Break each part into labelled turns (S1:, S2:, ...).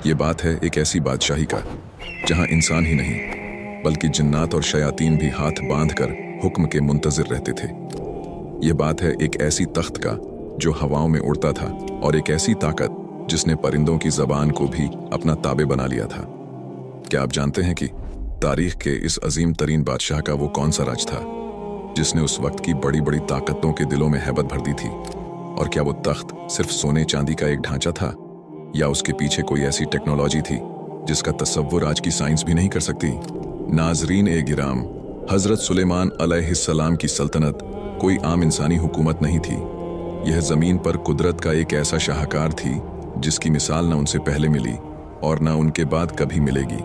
S1: ये बात है एक ऐसी बादशाही का जहां इंसान ही नहीं बल्कि जिन्नात और शयातीन भी हाथ बांधकर हुक्म के मुंतजिर रहते थे। ये बात है एक ऐसी तख्त का जो हवाओं में उड़ता था और एक ऐसी ताकत जिसने परिंदों की जबान को भी अपना ताबे बना लिया था। क्या आप जानते हैं कि तारीख के इस अजीम तरीन बादशाह का वो कौन सा राज था जिसने उस वक्त की बड़ी बड़ी ताकतों के दिलों में हैबत भर दी थी? और क्या वो तख्त सिर्फ सोने चांदी का एक ढांचा था या उसके पीछे कोई ऐसी टेक्नोलॉजी थी जिसका तसव्वुर आज की साइंस भी नहीं कर सकती? नाजरीन ए गिराम, हजरत सुलेमान अलैहिस्सलाम की सल्तनत कोई आम इंसानी हुकूमत नहीं थी। यह जमीन पर कुदरत का एक ऐसा शाहकार थी जिसकी मिसाल न उनसे पहले मिली और न उनके बाद कभी मिलेगी।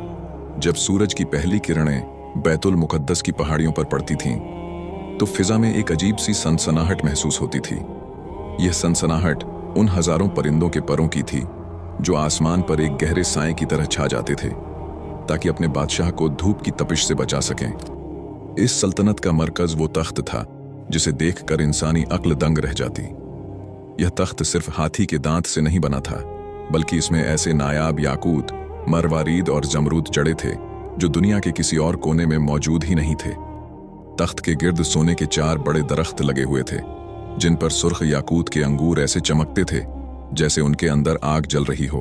S1: जब सूरज की पहली किरणें बैतुल मुकद्दस की पहाड़ियों पर पड़ती थीं, तो फिजा में एक अजीब सी सनसनाहट महसूस होती थी। यह सनसनाहट उन हजारों परिंदों के परों की थी जो आसमान पर एक गहरे साए की तरह छा जाते थे ताकि अपने बादशाह को धूप की तपिश से बचा सकें। इस सल्तनत का मरकज वो तख्त था जिसे देखकर इंसानी अक्ल दंग रह जाती। यह तख्त सिर्फ हाथी के दांत से नहीं बना था, बल्कि इसमें ऐसे नायाब याकूत, मरवारीद और जमरूद जड़े थे जो दुनिया के किसी और कोने में मौजूद ही नहीं थे। तख्त के गिर्द सोने के 4 बड़े दरख्त लगे हुए थे जिन पर सुर्ख याकूत के अंगूर ऐसे चमकते थे जैसे उनके अंदर आग जल रही हो।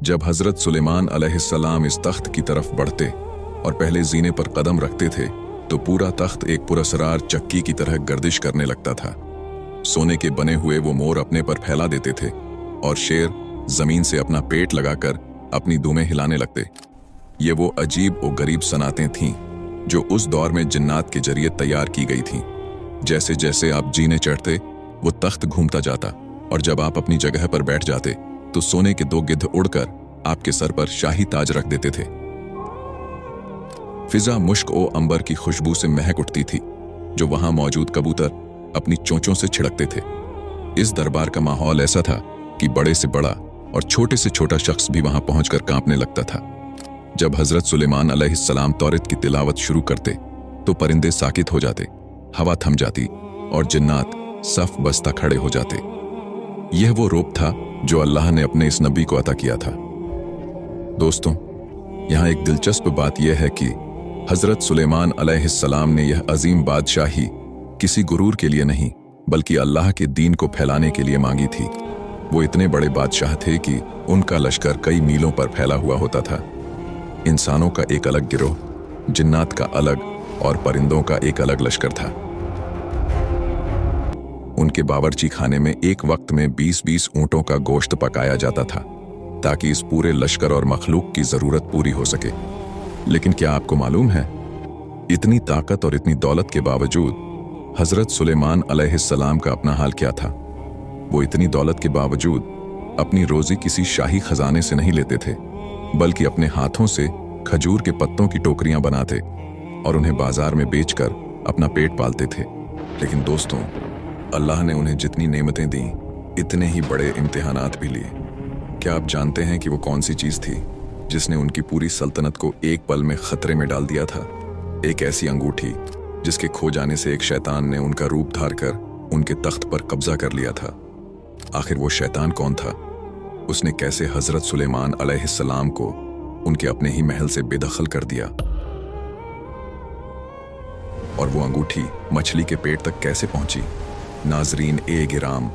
S1: जब हजरत सुलेमान अलैहिस्सलाम इस तख्त की तरफ बढ़ते और पहले जीने पर कदम रखते थे तो पूरा तख्त एक पुरस्रार चक्की की तरह गर्दिश करने लगता था। सोने के बने हुए वो मोर अपने पर फैला देते थे और शेर जमीन से अपना पेट लगाकर अपनी दुमें हिलाने लगते। ये वो अजीब और गरीब सनातें थीं जो उस दौर में जिन्नात के जरिए तैयार की गई थीं। जैसे जैसे आप जीने चढ़ते वो तख्त घूमता जाता और जब आप अपनी जगह पर बैठ जाते तो सोने के 2 गिद्ध उड़कर आपके सर पर शाही ताज रख देते थे। फिजा मुश्क ओ अंबर की खुशबू से महक उठती थी जो वहां मौजूद कबूतर अपनी चोंचों से छिड़कते थे। इस दरबार का माहौल ऐसा था कि बड़े से बड़ा और छोटे से छोटा शख्स भी वहां पहुंचकर कांपने लगता था। जब हजरत सुलेमान अलैहिस्सलाम तौरात की तिलावत शुरू करते तो परिंदे साकित हो जाते, हवा थम जाती और जिन्नात सफ बस्ता खड़े हो जाते। यह वो रूप था जो अल्लाह ने अपने इस नबी को अता किया था। दोस्तों, यहां एक दिलचस्प बात यह है कि हजरत सुलेमान अलैहिस्सलाम ने यह अजीम बादशाही किसी गुरूर के लिए नहीं बल्कि अल्लाह के दीन को फैलाने के लिए मांगी थी। वो इतने बड़े बादशाह थे कि उनका लश्कर कई मीलों पर फैला हुआ होता था। इंसानों का एक अलग गिरोह, जिन्नात का अलग और परिंदों का एक अलग लश्कर था। उनके बावर्ची खाने में एक वक्त में 20-20 ऊंटों का गोश्त पकाया जाता था ताकि इस पूरे लश्कर और मखलूक की जरूरत पूरी हो सके। लेकिन क्या आपको मालूम है, इतनी ताकत और इतनी दौलत के बावजूद हजरत सुलेमान अलैहिस्सलाम का अपना हाल क्या था? वो इतनी दौलत के बावजूद अपनी रोजी किसी शाही खजाने से नहीं लेते थे बल्कि अपने हाथों से खजूर के पत्तों की टोकरियां बनाते और उन्हें बाजार में बेचकर अपना पेट पालते थे। लेकिन दोस्तों, अल्लाह ने उन्हें जितनी नेमतें दी इतने ही बड़े इम्तिहानात भी लिए। क्या आप जानते हैं कि वो कौन सी चीज़ थी जिसने उनकी पूरी सल्तनत को एक पल में खतरे में डाल दिया था? एक ऐसी अंगूठी जिसके खो जाने से एक शैतान ने उनका रूप धार कर उनके तख्त पर कब्जा कर लिया था। आखिर वो शैतान कौन था? उसने कैसे हजरत सुलेमान अलैहिस्सलाम को उनके अपने ही महल से बेदखल कर दिया? और वो अंगूठी मछली के पेट तक कैसे पहुंची? नाजरीन ए गिराम,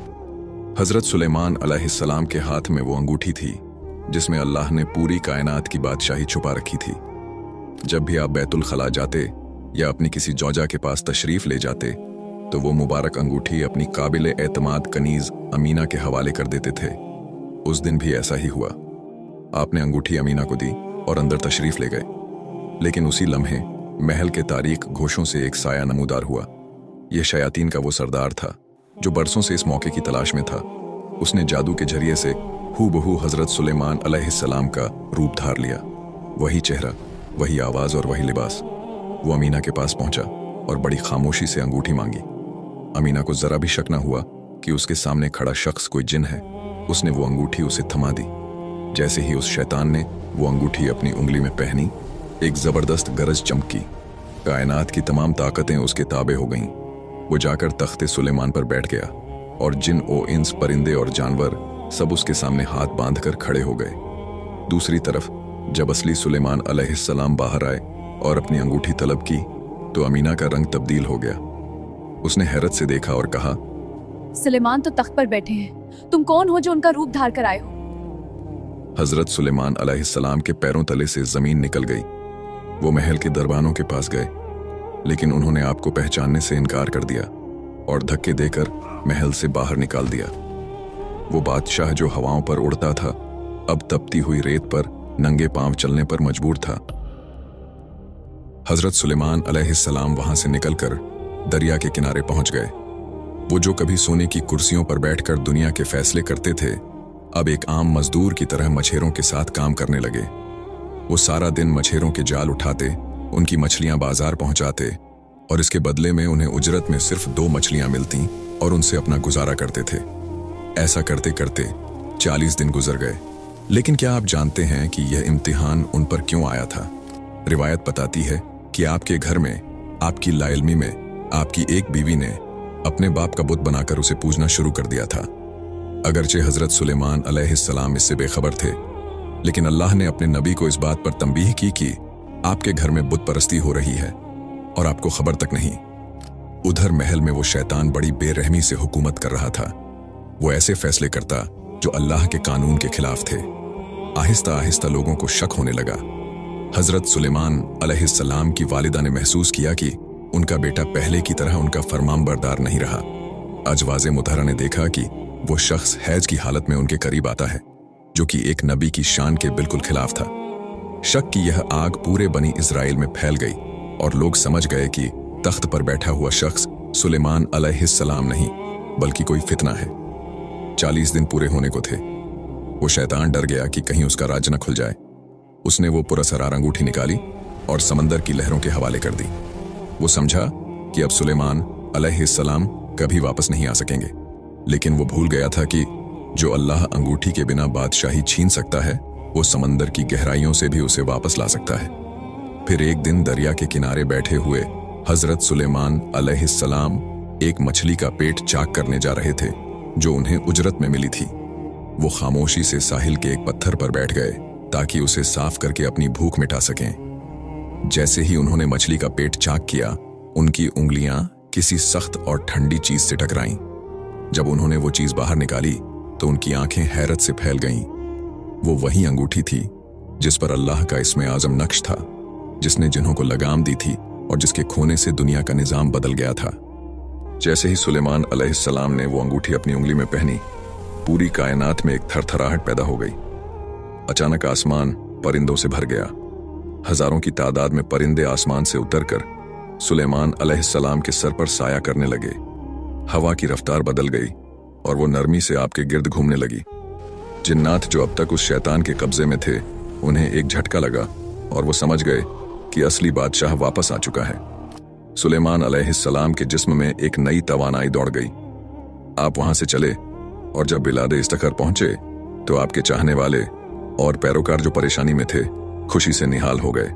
S1: हजरत सुलेमान अलैहिस्सलाम के हाथ में वो अंगूठी थी जिसमें अल्लाह ने पूरी कायनात की बादशाही छुपा रखी थी। जब भी आप बैतुल खला जाते या अपनी किसी जौजा के पास तशरीफ ले जाते तो वो मुबारक अंगूठी अपनी काबिल एतमाद कनीज अमीना के हवाले कर देते थे। उस दिन भी ऐसा ही हुआ। आपने अंगूठी अमीना को दी और अंदर तशरीफ ले गए। लेकिन उसी लम्हे महल के तारीक घोषों से एक साया नमूदार हुआ। यह शयातीन का वो सरदार था जो बरसों से इस मौके की तलाश में था। उसने जादू के जरिए से हूबहू हजरत सुलेमान अलैहिस्सलाम का रूप धार लिया। वही चेहरा, वही आवाज और वही लिबास। वो अमीना के पास पहुंचा और बड़ी खामोशी से अंगूठी मांगी। अमीना को जरा भी शक न हुआ कि उसके सामने खड़ा शख्स कोई जिन है। उसने वो अंगूठी उसे थमा दी। जैसे ही उस शैतान ने वो अंगूठी अपनी उंगली में पहनी, एक जबरदस्त गरज चमकी। कायनात की तमाम ताकतें उसके ताबे हो गईं। वो जाकर तख्ते सुलेमान पर बैठ गया और जिन ओ इंस, परिंदे और जानवर सब उसके सामने हाथ बांधकर खड़े हो गए। दूसरी तरफ जब असली सुलेमान अलैहिस्सलाम बाहर आए और अपनी अंगूठी तलब की तो अमीना का रंग तब्दील हो गया। उसने हैरत से देखा और कहा,
S2: सुलेमान तो तख्त पर बैठे हैं, तुम कौन हो जो उनका रूप धार कर आए हो?
S1: हजरत सुलेमान अलैहिस्सलाम के पैरों तले से जमीन निकल गई। वो महल के दरबानों के पास गए, लेकिन उन्होंने आपको पहचानने से इनकार कर दिया और धक्के देकर महल से बाहर निकाल दिया। वो बादशाह जो हवाओं पर उड़ता था अब तपती हुई रेत पर नंगे पांव चलने पर मजबूर था। हजरत सुलेमान अलैहिस्सलाम वहां से निकलकर दरिया के किनारे पहुंच गए। वो जो कभी सोने की कुर्सियों पर बैठकर दुनिया के फैसले करते थे, अब एक आम मजदूर की तरह मछेरों के साथ काम करने लगे। वो सारा दिन मछेरों के जाल उठाते, उनकी मछलियां बाजार पहुंचाते और इसके बदले में उन्हें उजरत में सिर्फ 2 मछलियां मिलती और उनसे अपना गुजारा करते थे। ऐसा करते करते 40 दिन गुजर गए। लेकिन क्या आप जानते हैं कि यह इम्तिहान उन पर क्यों आया था? रिवायत बताती है कि आपके घर में, आपकी लाइल्मी में, आपकी एक बीवी ने अपने बाप का बुत बनाकर उसे पूजना शुरू कर दिया था। अगरचे हजरत सुलेमान अलैहिस्सलाम इससे बेखबर थे, लेकिन अल्लाह ने अपने नबी को इस बात पर तंबीह की कि आपके घर में बुत परस्ती हो रही है और आपको खबर तक नहीं। उधर महल में वो शैतान बड़ी बेरहमी से हुकूमत कर रहा था। वो ऐसे फैसले करता जो अल्लाह के कानून के खिलाफ थे। आहिस्ता आहिस्ता लोगों को शक होने लगा। हजरत सुलेमान अलैहिस्सलाम की वालिदा ने महसूस किया कि उनका बेटा पहले की तरह उनका फरमानबरदार नहीं रहा। अजवाज़े मुतहरा ने देखा कि वो शख्स हैज की हालत में उनके करीब आता है, जो कि एक नबी की शान के बिल्कुल खिलाफ था। शक की यह आग पूरे बनी इज़राइल में फैल गई और लोग समझ गए कि तख्त पर बैठा हुआ शख्स सुलेमान अलैहिस्सलाम नहीं बल्कि कोई फितना है। 40 दिन पूरे होने को थे। वो शैतान डर गया कि कहीं उसका राज न खुल जाए। उसने वो पुरअसरार अंगूठी निकाली और समंदर की लहरों के हवाले कर दी। वो समझा कि अब सुलेमान अलैहिस्सलाम कभी वापस नहीं आ सकेंगे, लेकिन वो भूल गया था कि जो अल्लाह अंगूठी के बिना बादशाही छीन सकता है, वो समंदर की गहराइयों से भी उसे वापस ला सकता है। फिर एक दिन दरिया के किनारे बैठे हुए हजरत सुलेमान अलैहिस्सलाम एक मछली का पेट चाक करने जा रहे थे जो उन्हें उजरत में मिली थी। वो खामोशी से साहिल के एक पत्थर पर बैठ गए ताकि उसे साफ करके अपनी भूख मिटा सकें। जैसे ही उन्होंने मछली का पेट चाक किया, उनकी उंगलियां किसी सख्त और ठंडी चीज से टकराईं। जब उन्होंने वो चीज बाहर निकाली तो उनकी आंखें हैरत से फैल गईं। वो वही अंगूठी थी जिस पर अल्लाह का इस्मे आजम नक्श था, जिसने जिन्हों को लगाम दी थी और जिसके खोने से दुनिया का निजाम बदल गया था। जैसे ही सुलेमान अलैहिस्सलाम ने वो अंगूठी अपनी उंगली में पहनी, पूरी कायनात में एक थरथराहट पैदा हो गई। अचानक आसमान परिंदों से भर गया। हजारों की तादाद में परिंदे आसमान से उतरकर सुलेमान अलैहिस्सलाम के सर पर साया करने लगे। हवा की रफ्तार बदल गई और वो नरमी से आपके गिर्द घूमने लगी। जिन्नात जो अब तक उस शैतान के कब्जे में थे, उन्हें एक झटका लगा और वो समझ गए कि असली बादशाह वापस आ चुका है। सुलेमान अलैहिस्सलाम के जिस्म में एक नई तवानाई दौड़ गई। आप वहां से चले और जब बिलादे इस्तखर पहुंचे तो आपके चाहने वाले और पैरोकार जो परेशानी में थे, खुशी से निहाल हो गए।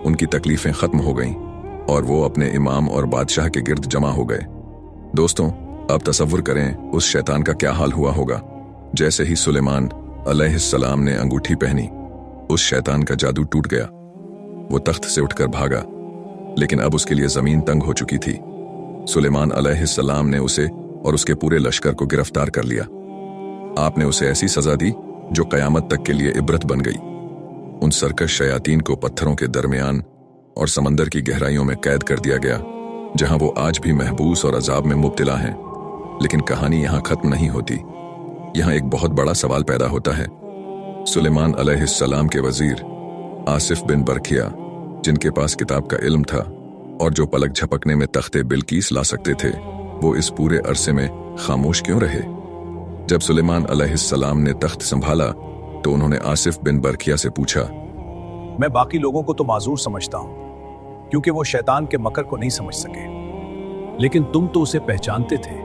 S1: उनकी तकलीफें खत्म हो गईं और वो अपने इमाम और बादशाह के गिर्द जमा हो गए। दोस्तों, अब तसव्वुर करें उस शैतान का क्या हाल हुआ होगा। जैसे ही सुलेमान अलैहिस्सलाम ने अंगूठी पहनी, उस शैतान का जादू टूट गया। वो तख्त से उठकर भागा, लेकिन अब उसके लिए जमीन तंग हो चुकी थी। सुलेमान अलैहिस्सलाम ने उसे और उसके पूरे लश्कर को गिरफ्तार कर लिया। आपने उसे ऐसी सजा दी जो कयामत तक के लिए इबरत बन गई। उन सरकश शयातीन को पत्थरों के दरमियान और समंदर की गहराइयों में कैद कर दिया गया, जहां वो आज भी महबूस और अजाब में मुब्तला हैं। लेकिन कहानी यहां खत्म नहीं होती। यहां एक बहुत बड़ा सवाल पैदा होता है। सुलेमान अलैहिस्सलाम के वजीर आसिफ बिन बरखिया, जिनके पास किताब का इल्म था और जो पलक झपकने में तख्ते बिल्कीस ला सकते थे, वो इस पूरे अरसे में खामोश क्यों रहे? जब सुलेमान अलैहिस्सलाम ने तख्त संभाला तो उन्होंने आसिफ बिन बरखिया से पूछा,
S3: मैं बाकी लोगों को तो माजूर समझता हूं क्योंकि वो शैतान के मकर को नहीं समझ सके, लेकिन तुम तो उसे पहचानते थे,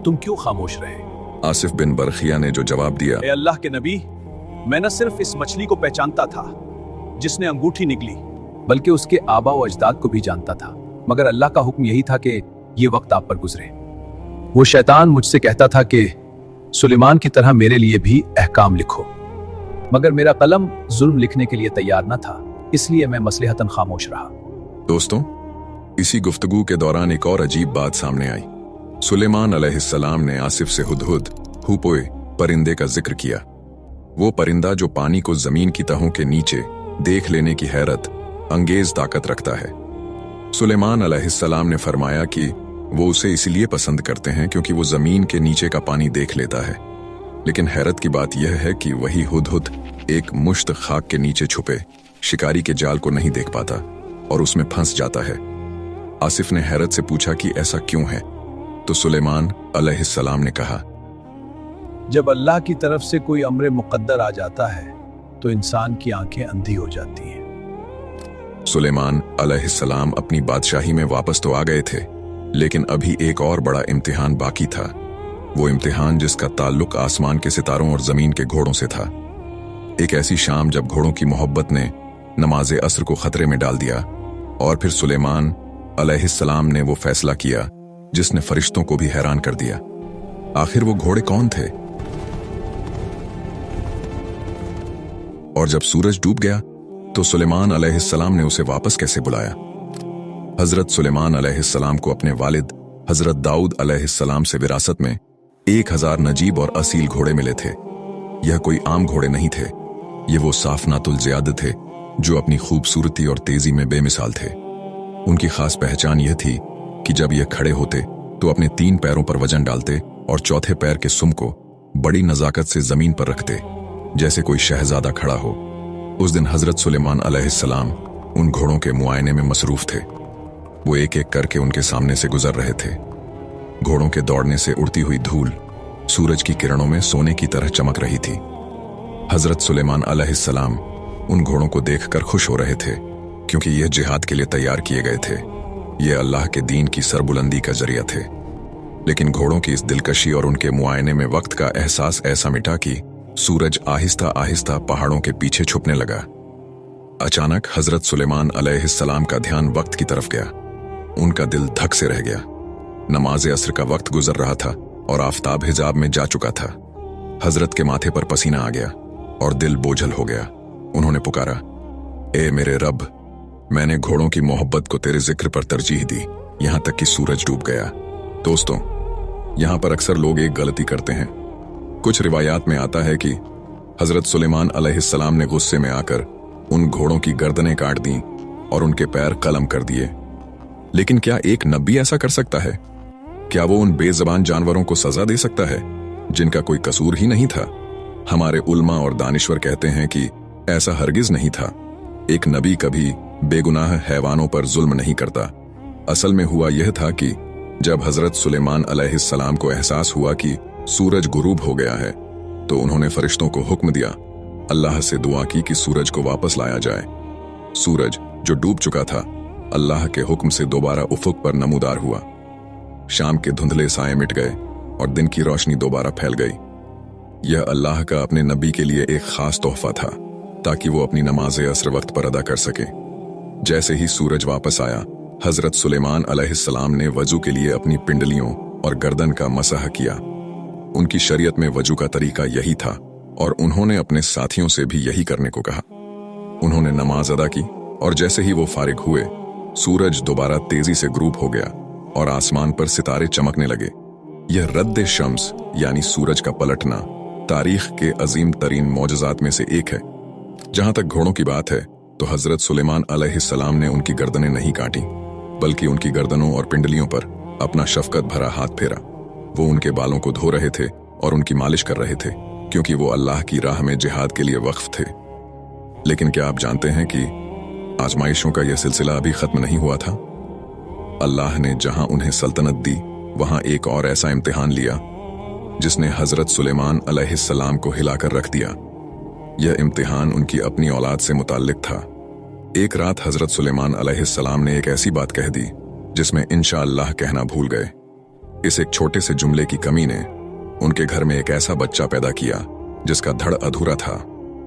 S3: तुम क्यों खामोश रहे?
S1: आसिफ बिन बरखिया ने जो जवाब दिया,
S3: ए अल्लाह के नबी, मैं न सिर्फ इस मछली को पहचानता था जिसने अंगूठी निकली, बल्कि उसके आबा व अजदाद को भी जानता था, मगर अल्लाह का हुक्म यही था कि ये वक्त आप पर गुजरे। वो शैतान मुझसे कहता था कि सुलेमान की तरह मेरे लिए भी अहकाम लिखो, मगर मेरा कलम जुल्म लिखने के लिए तैयार न था, इसलिए मैं मसलहतन खामोश रहा।
S1: दोस्तों, इसी गुफ्तगू के दौरान एक और अजीब बात सामने आई। सुलेमान अलैहिस्सलाम ने आसिफ से हुदहुद हुपोए परिंदे का जिक्र किया। वो परिंदा जो पानी को जमीन की तहों के नीचे देख लेने की हैरत अंगेज ताकत रखता है। सुलेमान अलैहिस्सलाम ने फरमाया कि वो उसे इसलिए पसंद करते हैं क्योंकि वो जमीन के नीचे का पानी देख लेता है। लेकिन हैरत की बात यह है कि वही हुदहुद एक मुश्त खाक के नीचे छुपे शिकारी के जाल को नहीं देख पाता और उसमें फंस जाता है। आसिफ ने हैरत से पूछा कि ऐसा क्यों है, तो सुलेमान अलैहिस्सलाम ने कहा,
S3: जब अल्लाह की तरफ से कोई अम्र मुकद्दर आ जाता है तो इंसान की आंखें अंधी हो जाती हैं।
S1: सुलेमान अलैहिस्सलाम अपनी बादशाही में वापस तो आ गए थे, लेकिन अभी एक और बड़ा इम्तिहान बाकी था। वो इम्तिहान जिसका ताल्लुक आसमान के सितारों और जमीन के घोड़ों से था। एक ऐसी शाम जब घोड़ों की मोहब्बत ने नमाज़े असर को खतरे में डाल दिया और फिर सुलेमान अलैहिस्सलाम ने वो फैसला किया जिसने फरिश्तों को भी हैरान कर दिया। आखिर वो घोड़े कौन थे? और जब सूरज डूब गया तो सुलेमान अलैहिस्सलाम ने उसे वापस कैसे बुलाया? हजरत सुलेमान अलैहिस्सलाम को अपने वालिद हजरत दाऊद अलैहिस्सलाम से विरासत में 1000 नजीब और असील घोड़े मिले थे। यह कोई आम घोड़े नहीं थे, ये वो साफनातुल ज़ियाद थे जो अपनी खूबसूरती और तेजी में बेमिसाल थे। उनकी खास पहचान यह थी कि जब यह खड़े होते तो अपने 3 पैरों पर वजन डालते और चौथे पैर के सुम को बड़ी नजाकत से जमीन पर रखते, जैसे कोई शहजादा खड़ा हो। उस दिन हजरत सुलेमान अलैहिस्सलाम उन घोड़ों के मुआयने में मसरूफ थे। वो एक एक करके उनके सामने से गुजर रहे थे। घोड़ों के दौड़ने से उड़ती हुई धूल सूरज की किरणों में सोने की तरह चमक रही थी। हजरत सुलेमान अलैहिस्सलाम उन घोड़ों को देखकर खुश हो रहे थे, क्योंकि यह जिहाद के लिए तैयार किए गए थे। ये अल्लाह के दीन की सरबुलंदी का जरिया थे। लेकिन घोड़ों की इस दिलकशी और उनके मुआयने में वक्त का एहसास ऐसा मिटा कि सूरज आहिस्ता आहिस्ता पहाड़ों के पीछे छुपने लगा। अचानक हजरत सुलेमान अलैहिस्सलाम का ध्यान वक्त की तरफ गया। उनका दिल धक से रह गया। नमाज असर का वक्त गुजर रहा था और आफताब हिजाब में जा चुका था। हजरत के माथे पर पसीना आ गया और दिल बोझल हो गया। उन्होंने पुकारा, ए मेरे रब, मैंने घोड़ों की मोहब्बत को तेरे जिक्र पर तरजीह दी, यहां तक कि सूरज डूब गया। दोस्तों, यहां पर अक्सर लोग एक गलती करते हैं। कुछ रिवायात में आता है कि हजरत सुलेमान अलैहिस्सलाम ने गुस्से में आकर उन घोड़ों की गर्दनें काट दी और उनके पैर कलम कर दिए। लेकिन क्या एक नबी ऐसा कर सकता है? क्या वो उन बेज़बान जानवरों को सजा दे सकता है जिनका कोई कसूर ही नहीं था? हमारे उल्मा और दानिश्वर कहते हैं कि ऐसा हरगिज नहीं था। एक नबी कभी बेगुनाह हैवानों पर जुल्म नहीं करता। असल में हुआ यह था कि जब हजरत सुलेमान अलैहिस्सलाम को एहसास हुआ कि सूरज गुरूब हो गया है, तो उन्होंने फरिश्तों को हुक्म दिया, अल्लाह से दुआ की कि सूरज को वापस लाया जाए। सूरज जो डूब चुका था, अल्लाह के हुक्म से दोबारा उफुक पर नमूदार हुआ। शाम के धुंधले साए मिट गए और दिन की रोशनी दोबारा फैल गई। यह अल्लाह का अपने नबी के लिए एक खास तोहफा था, ताकि वो अपनी नमाज असर वक्त पर अदा कर सके। जैसे ही सूरज वापस आया, हजरत सुलेमान अलैहिस्सलाम ने वजू के लिए अपनी पिंडलियों और गर्दन का मसह किया। उनकी शरीयत में वजू का तरीका यही था और उन्होंने अपने साथियों से भी यही करने को कहा। उन्होंने नमाज अदा की और जैसे ही वो फारिग हुए, सूरज दोबारा तेजी से ग्रूब हो गया और आसमान पर सितारे चमकने लगे। यह रद्द शम्स यानी सूरज का पलटना तारीख के अजीम तरीन मौजज़ात में से एक है। जहां तक घोड़ों की बात है, तो हजरत सुलेमान अलैहिस्सलाम ने उनकी गर्दनें नहीं काटी, बल्कि उनकी गर्दनों और पिंडलियों पर अपना शफकत भरा हाथ फेरा। वो उनके बालों को धो रहे थे और उनकी मालिश कर रहे थे, क्योंकि वो अल्लाह की राह में जिहाद के लिए वक्फ थे। लेकिन क्या आप जानते हैं कि आजमाइशों का यह सिलसिला अभी खत्म नहीं हुआ था? अल्लाह ने जहां उन्हें सल्तनत दी, वहां एक और ऐसा इम्तिहान लिया जिसने हजरत सुलेमान अलैहिस्सलाम को हिलाकर रख दिया। यह इम्तिहान उनकी अपनी औलाद से मुताल्लिक था। एक रात हजरत सुलेमान अलैहिस्सलाम ने एक ऐसी बात कह दी जिसमें इंशाअल्लाह कहना भूल गए। इस एक छोटे से जुमले की कमी ने उनके घर में एक ऐसा बच्चा पैदा किया जिसका धड़ अधूरा था।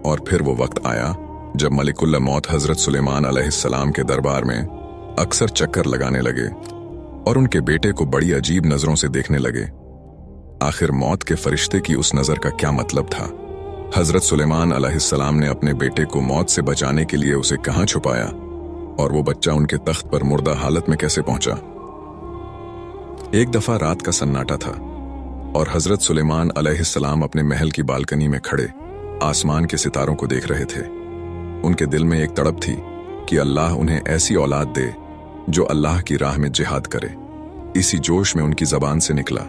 S1: और फिर वो वक्त आया जब मलिकुल मौत हजरत सुलेमान अलैहिस्सलाम के दरबार में अक्सर चक्कर लगाने लगे और उनके बेटे को बड़ी अजीब नजरों से देखने लगे। आखिर मौत के फरिश्ते की उस नजर का क्या मतलब था? हजरत सुलेमान अलैहिस्सलाम ने अपने बेटे को मौत से बचाने के लिए उसे कहां छुपाया और वो बच्चा उनके तख्त पर मुर्दा हालत में कैसे पहुंचा। एक दफा रात का सन्नाटा था और हजरत सुलेमान अलैहिस्सलाम अपने महल की बालकनी में खड़े आसमान के सितारों को देख रहे थे। उनके दिल में एक तड़प थी कि अल्लाह उन्हें ऐसी औलाद दे जो अल्लाह की राह में जिहाद करे। इसी जोश में उनकी जबान से निकला,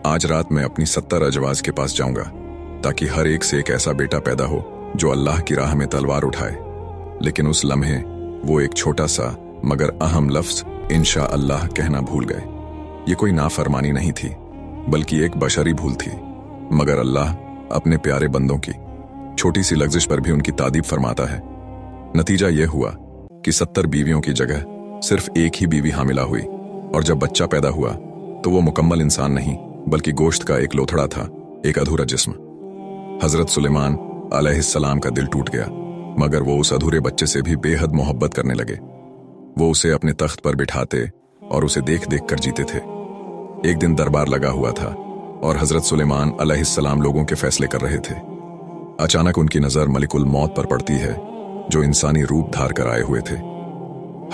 S1: आज रात मैं अपनी 70 अजवाज के पास जाऊंगा ताकि हर एक से एक ऐसा बेटा पैदा हो जो अल्लाह की राह में तलवार उठाए। लेकिन उस लम्हे वो एक छोटा सा मगर अहम लफ्ज इंशा अल्लाह कहना भूल गए। ये कोई नाफरमानी नहीं थी बल्कि एक बशरी भूल थी, मगर अल्लाह अपने प्यारे बंदों की छोटी सी लग्जिश पर भी उनकी तारीफ फरमाता है। नतीजा यह हुआ कि 70 बीवियों की जगह सिर्फ एक ही बीवी हामिला हुई और जब बच्चा पैदा हुआ तो वो मुकम्मल इंसान नहीं बल्कि गोश्त का एक लोथड़ा था, एक अधूरा जिस्म। हजरत सुलेमान अलैहिस्सलाम का दिल टूट गया, मगर वो उस अधूरे बच्चे से भी बेहद मोहब्बत करने लगे। वो उसे अपने तख्त पर बिठाते और उसे देख देख कर जीते थे। एक दिन दरबार लगा हुआ था और हजरत सुलेमान अलैहिस्सलाम लोगों के फैसले कर रहे थे। अचानक उनकी नजर मलिकुल मौत पर पड़ती है जो इंसानी रूप धार कर आए हुए थे।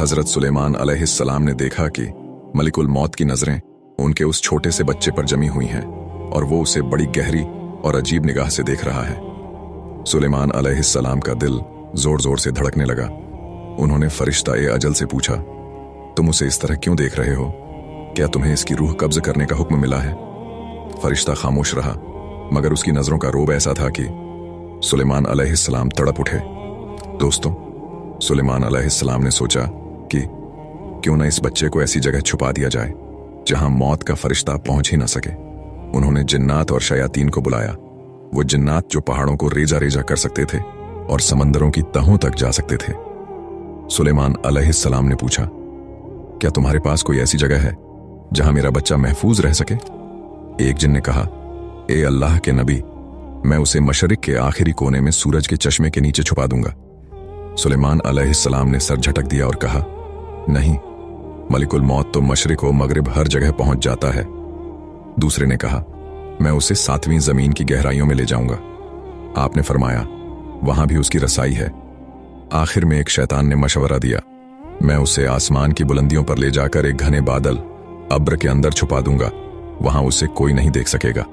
S1: हजरत सुलेमान अलैहिस्सलाम ने देखा कि मलिकुल मौत की नजरें उनके उस छोटे से बच्चे पर जमी हुई हैं और वो उसे बड़ी गहरी और अजीब निगाह से देख रहा है। सुलेमान अलैहिस्सलाम का दिल जोर जोर से धड़कने लगा। उन्होंने फरिश्ता-ए अजल से पूछा, तुम उसे इस तरह क्यों देख रहे हो? क्या तुम्हें इसकी रूह कब्ज करने का हुक्म मिला है? फरिश्ता खामोश रहा, मगर उसकी नजरों का रोब ऐसा था कि सुलेमान अलैहिस्सलाम तड़प उठे। दोस्तों, सुलेमान अलैहिस्सलाम ने सोचा कि क्यों न इस बच्चे को ऐसी जगह छुपा दिया जाए जहां मौत का फरिश्ता पहुंच ही न सके। उन्होंने जिन्नात और शयातीन को बुलाया, वो जिन्नात जो पहाड़ों को रेजा रेजा कर सकते थे और समंदरों की तहों तक जा सकते थे। सुलेमान अलैहिस्सलाम ने पूछा, क्या तुम्हारे पास कोई ऐसी जगह है जहां मेरा बच्चा महफूज रह सके? एक जिन ने कहा, ए अल्लाह के नबी, मैं उसे मशरिक के आखिरी कोने में सूरज के चश्मे के नीचे छुपा दूंगा। सुलेमान अलैहिस्सलाम ने सर झटक दिया और कहा, नहीं, मलिकुल मौत तो मशरिक व मगरिब हर जगह पहुंच जाता है। दूसरे ने कहा, मैं उसे 7वीं जमीन की गहराइयों में ले जाऊंगा। आपने फरमाया, वहां भी उसकी रसाई है। आखिर में एक शैतान ने मशवरा दिया, मैं उसे आसमान की बुलंदियों पर ले जाकर एक घने बादल अब्र के अंदर छुपा दूंगा, वहां उसे कोई नहीं देख सकेगा।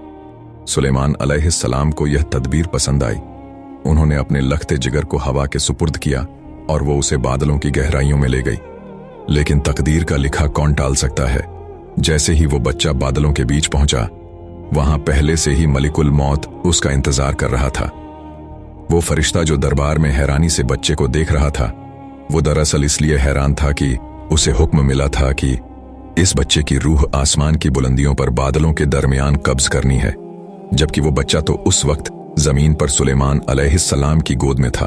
S1: सुलेमान अलैहिस्सलाम को यह तदबीर पसंद आई। उन्होंने अपने लखते जिगर को हवा के सुपुर्द किया और वो उसे बादलों की गहराइयों में ले गई। लेकिन तकदीर का लिखा कौन टाल सकता है? जैसे ही वो बच्चा बादलों के बीच पहुंचा, वहां पहले से ही मलिकुल मौत उसका इंतजार कर रहा था। वो फरिश्ता जो दरबार में हैरानी से बच्चे को देख रहा था, वो दरअसल इसलिए हैरान था कि उसे हुक्म मिला था कि इस बच्चे की रूह आसमान की बुलंदियों पर बादलों के दरमियान कब्ज करनी है, जबकि वो बच्चा तो उस वक्त जमीन पर सुलेमान अलैहिस्सलाम की गोद में था।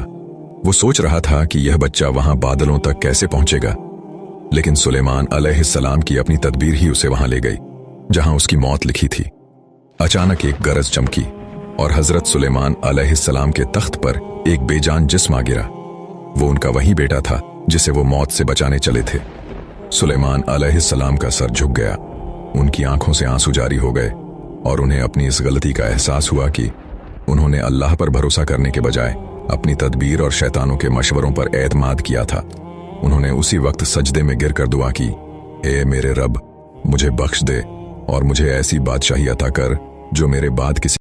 S1: वो सोच रहा था कि यह बच्चा वहां बादलों तक कैसे पहुंचेगा, लेकिन सुलेमान अलैहिस्सलाम की अपनी तदबीर ही उसे वहां ले गई जहां उसकी मौत लिखी थी। अचानक एक गरज चमकी और हजरत सुलेमान अलैहिस्सलाम के तख्त पर एक बेजान जिस्म आ गिरा। वो उनका वही बेटा था जिसे वो मौत से बचाने चले थे। सुलेमान अलैहिस्सलाम का सर झुक गया, उनकी आंखों से आंसू जारी हो गए और उन्हें अपनी इस गलती का एहसास हुआ कि उन्होंने अल्लाह पर भरोसा करने के बजाय अपनी तदबीर और शैतानों के मशवरों पर एतमाद किया था। उन्होंने उसी वक्त सजदे में गिरकर दुआ की, ए मेरे रब, मुझे बख्श दे और मुझे ऐसी बादशाही अता कर जो मेरे बाद किसी